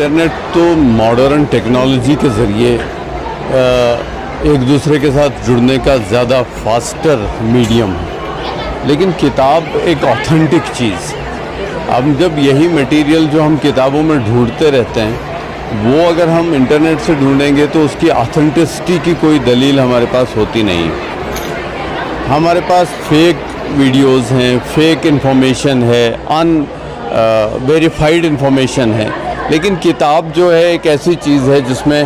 Internet तो modern technology के ज़रिए एक दूसरे के साथ जुड़ने का ज़्यादा फास्टर मीडियम है, लेकिन किताब एक ऑथेंटिक चीज़। अब जब यही मटेरियल जो हम किताबों में ढूंढते रहते हैं वो अगर हम इंटरनेट से ढूंढेंगे तो उसकी ऑथेंटिसिटी की कोई दलील हमारे पास होती नहीं। हमारे पास फेक वीडियोस हैं, फेक इन्फॉर्मेशन है, वेरीफाइड इन्फॉर्मेशन है, लेकिन किताब जो है एक ऐसी चीज़ है जिसमें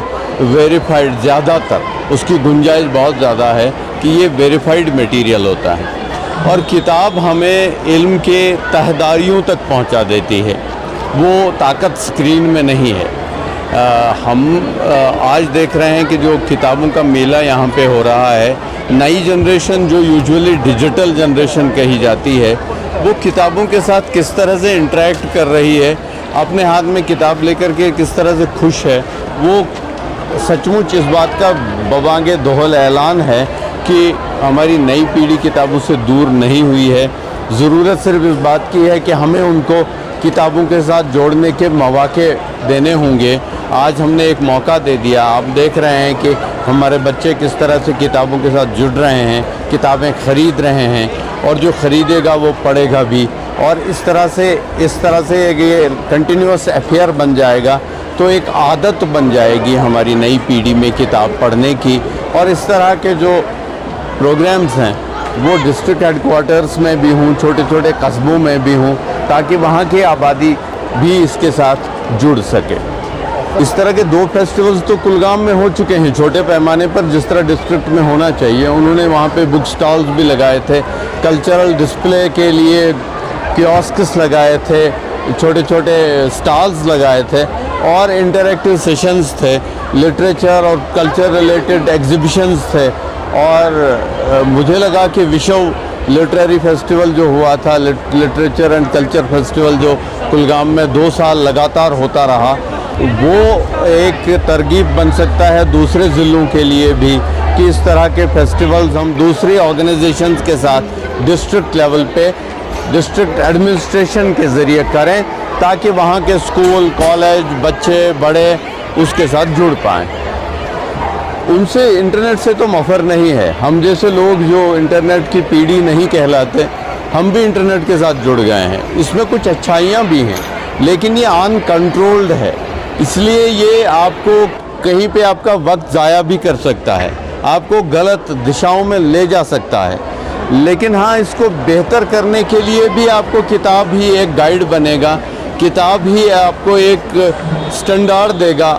वेरीफाइड ज़्यादातर उसकी गुंजाइश बहुत ज़्यादा है कि ये वेरीफाइड मटेरियल होता है, और किताब हमें इल्म के तहदारियों तक पहुंचा देती है। वो ताकत स्क्रीन में नहीं है। हम आज देख रहे हैं कि जो किताबों का मेला यहाँ पे हो रहा है, नई जनरेशन जो यूजुअली डिजिटल जनरेशन कही जाती है वो किताबों के साथ किस तरह से इंटरेक्ट कर रही है, अपने हाथ में किताब लेकर के किस तरह से खुश है, वो सचमुच इस बात का बवांगे दोहल ऐलान है कि हमारी नई पीढ़ी किताबों से दूर नहीं हुई है। ज़रूरत सिर्फ इस बात की है कि हमें उनको किताबों के साथ जोड़ने के मौके देने होंगे। आज हमने एक मौका दे दिया। आप देख रहे हैं कि हमारे बच्चे किस तरह से किताबों के साथ जुड़ रहे हैं, किताबें ख़रीद रहे हैं, और जो ख़रीदेगा वो पढ़ेगा भी, और इस तरह से ये कंटिन्यूअस अफेयर बन जाएगा, तो एक आदत बन जाएगी हमारी नई पीढ़ी में किताब पढ़ने की। और इस तरह के जो प्रोग्राम्स हैं वो डिस्ट्रिक्ट हेडक्वार्टर्स में भी हों, छोटे छोटे कस्बों में भी हों, ताकि वहाँ की आबादी भी इसके साथ जुड़ सके। इस तरह के 2 फेस्टिवल्स तो कुलगाम में हो चुके हैं छोटे पैमाने पर, जिस तरह डिस्ट्रिक्ट में होना चाहिए। उन्होंने वहाँ पे बुक स्टॉल्स भी लगाए थे, कल्चरल डिस्प्ले के लिए कियोस्क्स लगाए थे, छोटे छोटे स्टॉल्स लगाए थे, और इंटरेक्टिव सेशंस थे, लिटरेचर और कल्चर रिलेटेड एग्जिबिशंस थे। और मुझे लगा कि विश्व लिटरेरी फेस्टिवल जो हुआ था, लिटरेचर एंड कल्चर फेस्टिवल जो कुलगाम में 2 साल लगातार होता रहा, वो एक तरगीब बन सकता है दूसरे ज़िलों के लिए भी कि इस तरह के फेस्टिवल्स हम दूसरी ऑर्गेनाइजेशंस के साथ डिस्ट्रिक्ट लेवल पे डिस्ट्रिक्ट एडमिनिस्ट्रेशन के ज़रिए करें, ताकि वहाँ के स्कूल, कॉलेज, बच्चे, बड़े उसके साथ जुड़ पाएँ। उनसे इंटरनेट से तो मफ़र नहीं है। हम जैसे लोग जो इंटरनेट की पीढ़ी नहीं कहलाते, हम भी इंटरनेट के साथ जुड़ गए हैं। इसमें कुछ अच्छाइयाँ भी हैं, लेकिन ये अनकंट्रोल्ड है, इसलिए ये आपको कहीं पे आपका वक्त ज़ाया भी कर सकता है, आपको गलत दिशाओं में ले जा सकता है। लेकिन हाँ, इसको बेहतर करने के लिए भी आपको किताब ही एक गाइड बनेगा, किताब ही आपको एक स्टैंडर्ड देगा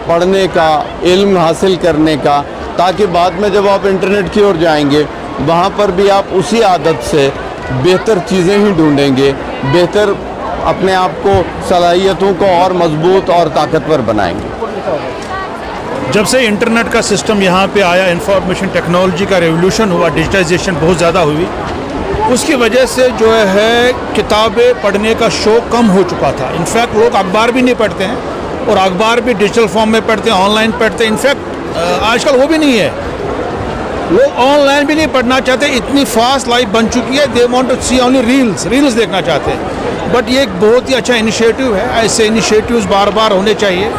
पढ़ने का, इल्म हासिल करने का, ताकि बाद में जब आप इंटरनेट की ओर जाएंगे वहाँ पर भी आप उसी आदत से बेहतर चीज़ें ही ढूंढेंगे, बेहतर अपने आप को, सलाहियतों को और मजबूत और ताकतवर बनाएंगे। जब से इंटरनेट का सिस्टम यहाँ पे आया, इंफॉर्मेशन टेक्नोलॉजी का रेवोल्यूशन हुआ, डिजिटाइजेशन बहुत ज़्यादा हुई, उसकी वजह से जो है किताबें पढ़ने का शौक़ कम हो चुका था। इनफैक्ट लोग अखबार भी नहीं पढ़ते हैं, और अखबार भी डिजिटल फॉर्म में पढ़ते हैं, ऑनलाइन पढ़ते हैं। इनफैक्ट आजकल वो भी नहीं है, लोग ऑनलाइन भी नहीं पढ़ना चाहते, इतनी फास्ट लाइफ बन चुकी है। They want to see only reels देखना चाहते हैं। बट ये एक बहुत ही अच्छा इनिशिएटिव है, ऐसे इनिशिएटिव्स बार बार होने चाहिए।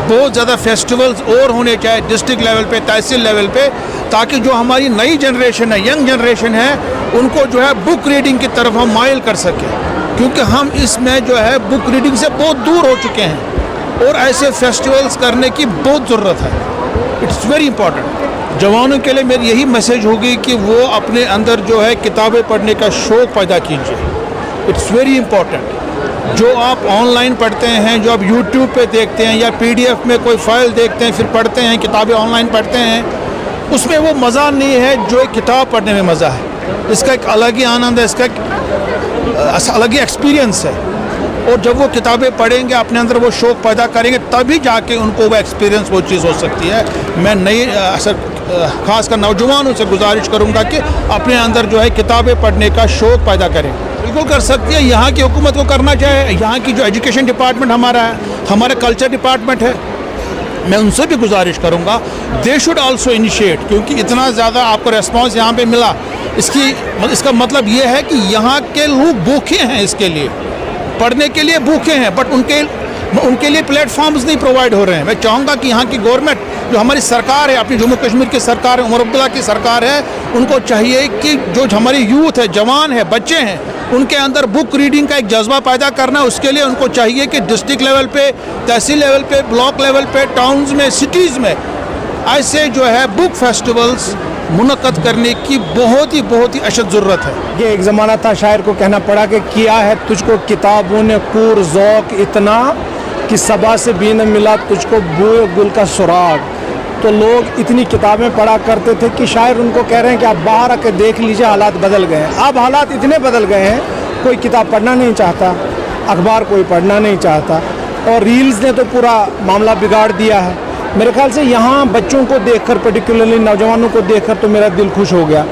बहुत ज़्यादा फेस्टिवल्स और होने चाहिए डिस्ट्रिक्ट लेवल पे, तहसील लेवल पे, ताकि जो हमारी नई जनरेशन है, यंग जनरेशन है, उनको जो है बुक रीडिंग की तरफ हम माइल कर सकें, क्योंकि हम इसमें जो है बुक रीडिंग से बहुत दूर हो चुके हैं, और ऐसे फेस्टिवल्स करने की बहुत ज़रूरत है। It's very important. जवानों के लिए मेरी यही मैसेज होगी कि वो अपने अंदर जो है किताबें पढ़ने का शौक़ पैदा कीजिए। It's very important. जो आप ऑनलाइन पढ़ते हैं, जो आप यूट्यूब पे देखते हैं, या PDF में कोई फाइल देखते हैं फिर पढ़ते हैं, किताबें ऑनलाइन पढ़ते हैं, उसमें वो मज़ा नहीं है जो एक किताब पढ़ने में मज़ा है। इसका एक अलग ही आनंद है, इसका एक अलग ही एक्सपीरियंस है। और जब वो किताबें पढ़ेंगे, अपने अंदर वो शौक़ पैदा करेंगे, तभी जाके उनको वो एक्सपीरियंस, वो चीज़ हो सकती है। मैं नई खासकर नौजवानों से गुजारिश करूँगा कि अपने अंदर जो है किताबें पढ़ने का शौक़ पैदा करें। बिल्कुल कर सकती है, यहाँ की हुकूमत को करना चाहिए। यहाँ की जो एजुकेशन डिपार्टमेंट हमारा है, हमारा कल्चर डिपार्टमेंट है, मैं उनसे भी गुजारिश करूँगा, दे शुड आल्सो इनिशिएट, क्योंकि इतना ज़्यादा आपको रेस्पॉन्स यहाँ पे मिला, इसका मतलब ये है कि यहाँ के लोग भूखे हैं, इसके लिए पढ़ने के लिए भूखे हैं, बट उनके ان کے لیے پلیٹ فارمز نہیں پرووائڈ ہو رہے ہیں. میں چاہوں گا کہ یہاں کی گورنمنٹ جو ہماری سرکار ہے, اپنی جموں کشمیر کی سرکار ہے, عمر عبداللہ کی سرکار ہے, ان کو چاہیے کہ جو ہماری یوتھ ہے, جوان ہے, بچے ہیں, ان کے اندر بک ریڈنگ کا ایک جذبہ پیدا کرنا. اس کے لیے ان کو چاہیے کہ ڈسٹرکٹ لیول پہ, تحصیل لیول پہ, بلاک لیول پہ, ٹاؤنز میں, سٹیز میں ایسے جو ہے بک فیسٹیولز منعقد کرنے کی بہت ہی اشد ضرورت ہے. یہ ایک زمانہ تھا شاعر کو کہنا پڑا کہ کیا ہے تجھ کو کتابوں نے کور ذوق اتنا کہ صبا سے بھی نہ ملا تجھ کو بوئے گل کا سراغ. تو لوگ اتنی کتابیں پڑھا کرتے تھے کہ شاعر ان کو کہہ رہے ہیں کہ آپ باہر آ کے دیکھ لیجئے حالات بدل گئے ہیں. اب حالات اتنے بدل گئے ہیں, کوئی کتاب پڑھنا نہیں چاہتا, اخبار کوئی پڑھنا نہیں چاہتا, اور ریلز نے تو پورا معاملہ بگاڑ دیا ہے. میرے خیال سے یہاں بچوں کو دیکھ کر, پرٹیکولرلی نوجوانوں کو دیکھ کر تو میرا دل خوش ہو گیا,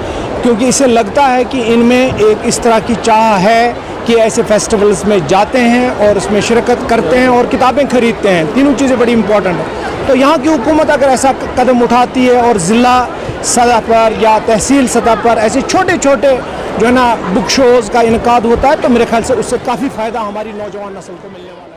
کیونکہ اسے لگتا ہے کہ ان میں ایک اس طرح کی چاہ ہے کہ ایسے فیسٹیولز میں جاتے ہیں اور اس میں شرکت کرتے ہیں اور کتابیں خریدتے ہیں. تینوں چیزیں بڑی امپورٹنٹ ہیں. تو یہاں کی حکومت اگر ایسا قدم اٹھاتی ہے اور ضلع سطح پر یا تحصیل سطح پر ایسے چھوٹے چھوٹے جو ہے نا بک شوز کا انعقاد ہوتا ہے, تو میرے خیال سے اس سے کافی فائدہ ہماری نوجوان نسل کو ملنے والا ہے.